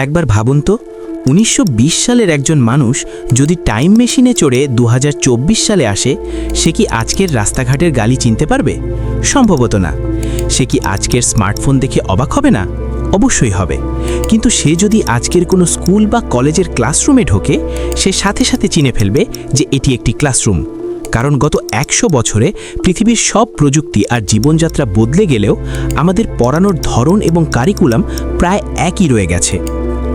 একবার ভাবুন তো ১৯২০ সালের একজন মানুষ যদি টাইম মেশিনে চড়ে ২০২৪ সালে আসে, সে কি আজকের রাস্তাঘাটের গালি চিনতে পারবে? সম্ভবত না। সে কি আজকের স্মার্টফোন দেখে অবাক হবে না? অবশ্যই হবে। কিন্তু সে যদি আজকের কোনো স্কুল বা কলেজের ক্লাসরুমে ঢোকে, সে সাথে সাথে চিনে ফেলবে যে এটি একটি ক্লাসরুম। কারণ গত ১০০ বছরে পৃথিবীর সব প্রযুক্তি আর জীবনযাত্রা বদলে গেলেও আমাদের পড়ানোর ধরন এবং কারিকুলাম প্রায় একই রয়ে গেছে।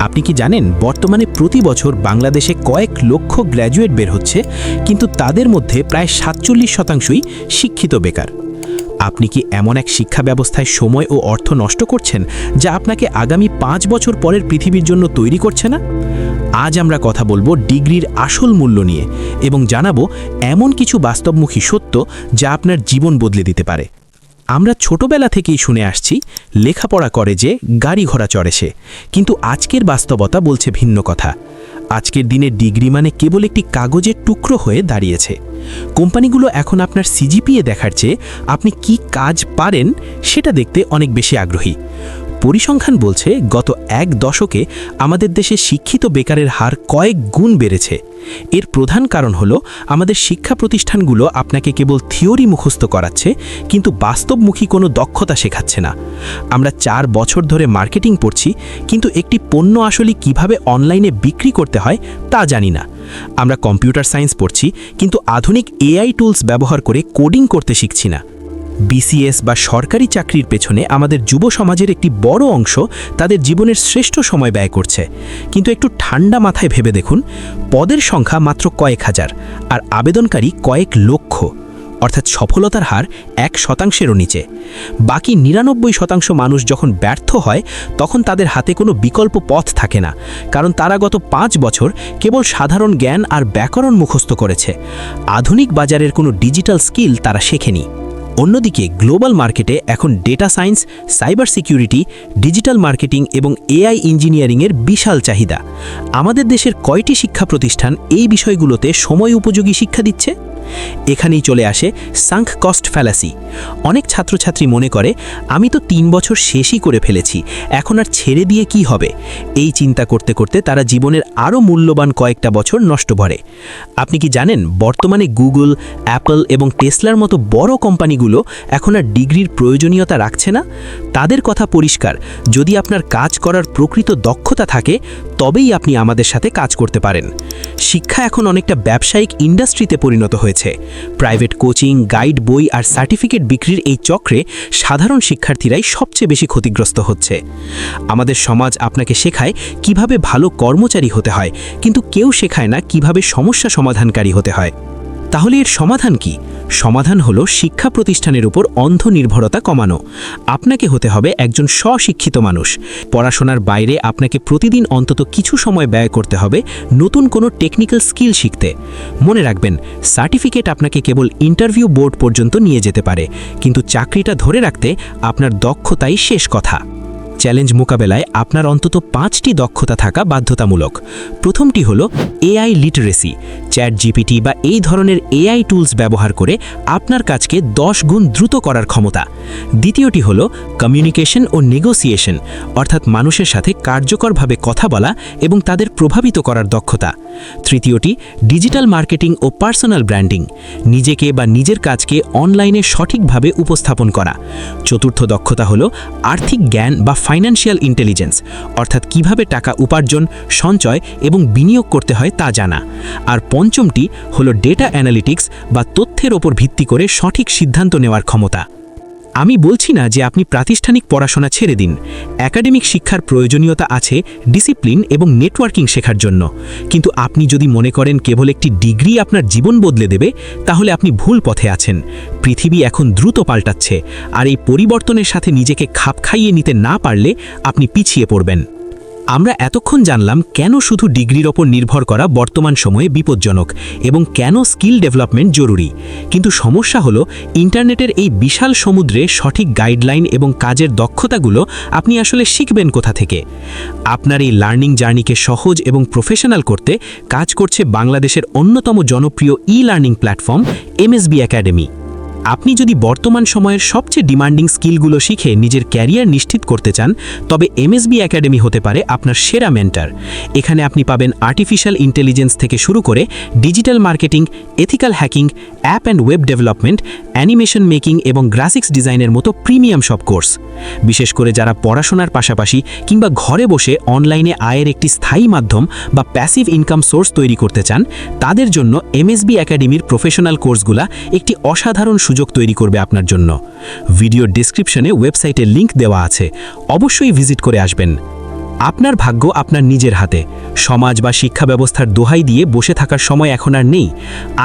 আপনি কি জানেন বর্তমানে প্রতি বছর বাংলাদেশে কয়েক লক্ষ গ্র্যাজুয়েট বের হচ্ছে, কিন্তু তাদের মধ্যে প্রায় ৪৭% শিক্ষিত বেকার। আপনি কি এমন এক শিক্ষা ব্যবস্থায় সময় ও অর্থ নষ্ট করছেন যা আপনাকে আগামী ৫ বছর পরের পৃথিবীর জন্য তৈরি করছে না? আজ আমরা কথা বলবো ডিগ্রির আসল মূল্য নিয়ে এবং জানাবো এমন কিছু বাস্তবমুখী সত্য যা আপনার জীবন বদলে দিতে পারে। আমরা ছোটবেলা থেকেই শুনে আসছি লেখাপড়া করে যে গাড়ি ঘোড়া চড়ে সে, কিন্তু আজকের বাস্তবতা বলছে ভিন্ন কথা। আজকের দিনে ডিগ্রি মানে কেবল একটি কাগজের টুকরো হয়ে দাঁড়িয়েছে। কোম্পানিগুলো এখন আপনার সিজিপিএ দেখার চেয়ে আপনি কি কাজ পারেন সেটা দেখতে অনেক বেশি আগ্রহী। পরিসংখ্যান বলছে গত ১ দশকে আমাদের দেশে শিক্ষিত বেকারের হার কয়েক গুণ বেড়েছে। এর প্রধান কারণ হলো আমাদের শিক্ষা প্রতিষ্ঠানগুলো আপনাকে কেবল থিওরি মুখস্থ করাচ্ছে, কিন্তু বাস্তবমুখী কোনো দক্ষতা শেখাচ্ছে না। আমরা ৪ বছর ধরে মার্কেটিং পড়ছি, কিন্তু একটি পণ্য আসলে কিভাবে অনলাইনে বিক্রি করতে হয় তা জানি না। আমরা কম্পিউটার সায়েন্স পড়ছি, কিন্তু আধুনিক এআই টুলস ব্যবহার করে কোডিং করতে শিখছি না। বিসিএস বা সরকারি চাকরির পেছনে আমাদের যুব সমাজের একটি বড় অংশ তাদের জীবনের শ্রেষ্ঠ সময় ব্যয় করছে, কিন্তু একটু ঠান্ডা মাথায় ভেবে দেখুন, পদের সংখ্যা মাত্র কয়েক হাজার আর আবেদনকারী কয়েক লক্ষ, অর্থাৎ সফলতার হার ১%-ও নিচে। বাকি ৯৯% মানুষ যখন ব্যর্থ হয় তখন তাদের হাতে কোনো বিকল্প পথ থাকে না, কারণ তারা গত ৫ বছর কেবল সাধারণ জ্ঞান আর ব্যাকরণ মুখস্থ করেছে। আধুনিক বাজারের কোনো ডিজিটাল স্কিল তারা শেখেনি। অন্যদিকে গ্লোবাল মার্কেটে এখন data science, cyber security, digital marketing এবং এআই ইঞ্জিনিয়ারিংয়ের বিশাল চাহিদা। আমাদের দেশের কয়টি শিক্ষা প্রতিষ্ঠান এই বিষয়গুলোতে সময় উপযোগী শিক্ষা দিচ্ছে? এখানেই চলে আসে সাঙ্ক কস্ট ফ্যালাসি। অনেক ছাত্রছাত্রী মনে করে, আমি তো ৩ বছর শেষই করে ফেলেছি, এখন আর ছেড়ে দিয়ে কি হবে? এই চিন্তা করতে করতে তারা জীবনের আরও মূল্যবান কয়েকটা বছর নষ্ট করে। আপনি কি জানেন বর্তমানে গুগল, অ্যাপল এবং টেসলার মতো বড় কোম্পানিগুলো এখন আর ডিগ্রির প্রয়োজনীয়তা রাখছে না? তাদের কথা পরিষ্কার, যদি আপনার কাজ করার প্রকৃত দক্ষতা থাকে তবেই আপনি আমাদের সাথে কাজ করতে পারেন। শিক্ষা এখন অনেকটা ব্যবসায়িক ইন্ডাস্ট্রিতে পরিণত হয়েছে। প্রাইভেট কোচিং, গাইড বই আর সার্টিফিকেট বিক্রির এই চক্রে সাধারণ শিক্ষার্থীরাই সবচেয়ে বেশি ক্ষতিগ্রস্ত হচ্ছে। আমাদের সমাজ আপনাকে শেখায় কিভাবে ভালো কর্মচারী হতে হয়, কিন্তু কেউ শেখায় না কিভাবে সমস্যা সমাধানকারী হতে হয়। তাহলে এর সমাধান কি? সমাধান হলো শিক্ষা প্রতিষ্ঠানের উপর অন্ধ নির্ভরতা কমানো। আপনাকে হতে হবে একজন স্বশিক্ষিত মানুষ। পড়াশোনার বাইরে আপনাকে প্রতিদিন অন্তত কিছু সময় ব্যয় করতে হবে নতুন কোনো টেকনিক্যাল স্কিল শিখতে। মনে রাখবেন, সার্টিফিকেট আপনাকে কেবল ইন্টারভিউ বোর্ড পর্যন্ত নিয়ে যেতে পারে, কিন্তু চাকরিটা ধরে রাখতে আপনার দক্ষতাই শেষ কথা। চ্যালেঞ্জ মোকাবেলায় আপনার অন্তত 5টি দক্ষতা থাকা বাধ্যতামূলক। প্রথমটি হলো এআই লিটারেসি। চ্যাট জিপিটি বা এই ধরনের এআই টুলস ব্যবহার করে আপনার কাজকে 10 গুণ দ্রুত করার ক্ষমতা। দ্বিতীয়টি হলো কমিউনিকেশন ও নেগোসিয়েশন, অর্থাৎ মানুষের সাথে কার্যকরভাবে কথা বলা এবং তাদের প্রভাবিত করার দক্ষতা। তৃতীয়টি ডিজিটাল মার্কেটিং ও পার্সোনাল ব্র্যান্ডিং, নিজেকে বা নিজের কাজকে অনলাইনে সঠিকভাবে উপস্থাপন করা। চতুর্থ দক্ষতা হলো আর্থিক জ্ঞান বা ফাইন্যান্সিয়াল ইন্টেলিজেন্স, অর্থাৎ কিভাবে টাকা উপার্জন, সঞ্চয় এবং বিনিয়োগ করতে হয় তা জানা। আর পঞ্চমটি হলো ডেটা অ্যানালিটিক্স বা তথ্যের ওপর ভিত্তি করে সঠিক সিদ্ধান্ত নেওয়ার ক্ষমতা। আমি বলছি না যে আপনি প্রাতিষ্ঠানিক পড়াশোনা ছেড়ে দিন। একাডেমিক শিক্ষার প্রয়োজনীয়তা আছে ডিসিপ্লিন এবং নেটওয়ার্কিং শেখার জন্য, কিন্তু আপনি যদি মনে করেন কেবল একটি ডিগ্রি আপনার জীবন বদলে দেবে, তাহলে আপনি ভুল পথে আছেন। পৃথিবী এখন দ্রুত পাল্টাচ্ছে, আর এই পরিবর্তনের সাথে নিজেকে খাপ খাইয়ে নিতে না পারলে আপনি পিছিয়ে পড়বেন। আমরা এতক্ষণ জানলাম কেন শুধু ডিগ্রির ওপর নির্ভর করা বর্তমান সময়ে বিপজ্জনক এবং কেন স্কিল ডেভেলপমেন্ট জরুরি। কিন্তু সমস্যা হলো, ইন্টারনেটের এই বিশাল সমুদ্রে সঠিক গাইডলাইন এবং কাজের দক্ষতাগুলো আপনি আসলে শিখবেন কোথা থেকে? আপনার এই লার্নিং জার্নিকে সহজ এবং প্রফেশনাল করতে কাজ করছে বাংলাদেশের অন্যতম জনপ্রিয় e learning platform MSB academy. আপনি যদি বর্তমান সময়ের সবচেয়ে ডিমান্ডিং স্কিলগুলো শিখে নিজের ক্যারিয়ার নিশ্চিত করতে চান, তবে এমএসবি একাডেমি হতে পারে আপনার সেরা মেন্টর। এখানে আপনি পাবেন আর্টিফিশিয়াল ইন্টেলিজেন্স থেকে শুরু করে digital marketing, ethical hacking, app and web development, animation making এবং গ্রাফিক্স ডিজাইনের মতো প্রিমিয়াম সব কোর্স। বিশেষ করে যারা পড়াশোনার পাশাপাশি কিংবা ঘরে বসে অনলাইনে আয়ের একটি স্থায়ী মাধ্যম বা প্যাসিভ ইনকাম সোর্স তৈরি করতে চান, তাদের জন্য এমএসবি একাডেমির প্রফেশনাল কোর্সগুলা একটি অসাধারণ সুযোগ তৈরি করবে আপনার জন্য। ভিডিও ডেসক্রিপশনে ওয়েবসাইটের লিংক দেওয়া আছে, অবশ্যই ভিজিট করে আসবেন। আপনার ভাগ্য আপনার নিজের হাতে। সমাজ বা শিক্ষা ব্যবস্থার দোহাই দিয়ে বসে থাকার সময় এখন আর নেই।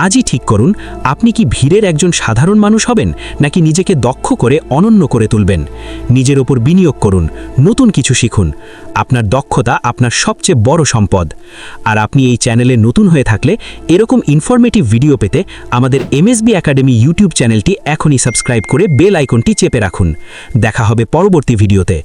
আজই ঠিক করুন, আপনি কি ভিড়ের একজন সাধারণ মানুষ হবেন, নাকি নিজেকে দক্ষ করে অনন্য করে তুলবেন। নিজের ওপর বিনিয়োগ করুন, নতুন কিছু শিখুন। আপনার দক্ষতা আপনার সবচেয়ে বড় সম্পদ। আর আপনি এই চ্যানেলে নতুন হয়ে থাকলে এরকম ইনফরমেটিভ ভিডিও পেতে আমাদের এমএসবি একাডেমি ইউটিউব চ্যানেলটি এখনই সাবস্ক্রাইব করে বেল আইকনটি চেপে রাখুন। দেখা হবে পরবর্তী ভিডিওতে।